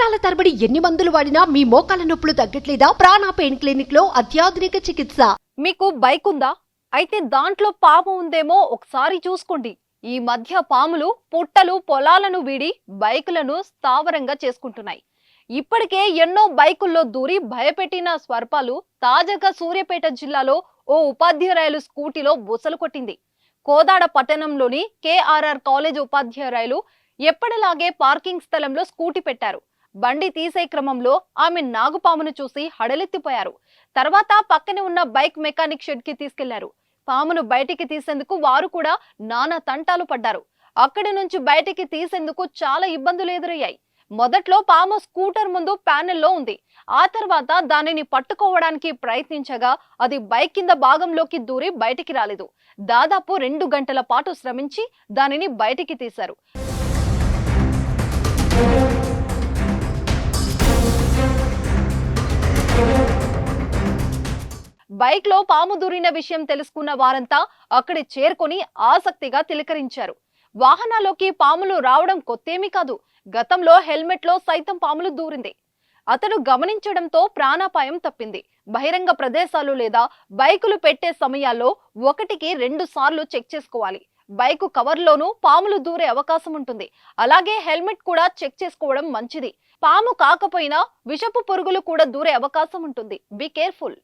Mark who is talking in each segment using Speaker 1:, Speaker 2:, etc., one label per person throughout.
Speaker 1: సంవత్సరాల తరబడి ఎన్ని మందులు వాడినా మీ మోకాల నొప్పులు తగ్గట్లేదా? ప్రాణ పెయిన్ క్లినిక్ లో అత్యాధునిక చికిత్స.
Speaker 2: మీకు బైక్ ఉందా? అయితే దాంట్లో పాము ఉందేమో ఒకసారి చూసుకోండి. ఈ మధ్య పాములు పుట్టలు పొలాలను వీడి బైకులను స్థావరంగా చేసుకుంటున్నాయి. ఇప్పటికే ఎన్నో బైకుల్లో దూరి భయపెట్టిన స్వర్పాలు తాజాగా సూర్యాపేట జిల్లాలో ఓ ఉపాధ్యాయురాలు స్కూటీలో బుసలు కొట్టింది. కోదాడ పట్టణంలోని కేఆర్ఆర్ కాలేజ్ ఉపాధ్యాయురాలు ఎప్పటిలాగే పార్కింగ్ స్థలంలో స్కూటీ పెట్టారు. బండి తీసే క్రమంలో ఆమె నాగుపామును చూసి హడలెత్తిపోయారు. తర్వాత పక్కనే ఉన్న బైక్ మెకానిక్ షెడ్ కి తీసుకెళ్లారు. పామును బయటికి తీసేందుకు వారు కూడా నానా తంటాలు పడ్డారు. అక్కడి నుంచి బయటికి తీసేందుకు చాలా ఇబ్బందులు ఎదురయ్యాయి. మొదట్లో పాము స్కూటర్ ముందు ప్యానెల్లో ఉంది. ఆ తర్వాత దానిని పట్టుకోవడానికి ప్రయత్నించగా అది బైక్ కింద భాగంలోకి దూరి బయటికి రాలేదు. దాదాపు 2 గంటల పాటు శ్రమించి దానిని బయటికి తీశారు. బైక్ లో పాము దూరిన విషయం తెలుసుకున్న వారంతా అక్కడి చేరుకొని ఆసక్తిగా తిలకరించారు. వాహనాల్లోకి పాములు రావడం కొత్తేమీ కాదు. గతంలో హెల్మెట్ లో సైతం పాములు దూరింది. అతడు గమనించడంతో ప్రాణాపాయం తప్పింది. బహిరంగ ప్రదేశాలు లేదా బైకులు పెట్టే సమయాల్లో 1కి 2 సార్లు చెక్ చేసుకోవాలి. బైకు కవర్లోనూ పాములు దూరే అవకాశం ఉంటుంది. అలాగే హెల్మెట్ కూడా చెక్ చేసుకోవడం మంచిది. పాము కాకపోయినా విషపు పురుగులు కూడా దూరే అవకాశం ఉంటుంది. Be careful.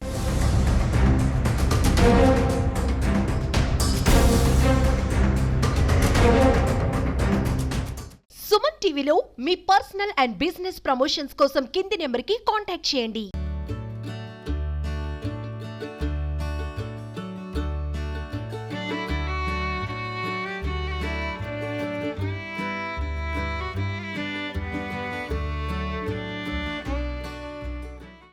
Speaker 1: సుమన్ టీవీలో మీ పర్సనల్ అండ్ బిజినెస్ ప్రమోషన్స్ కోసం కింది నెంబర్కి కాంటాక్ట్ చేయండి.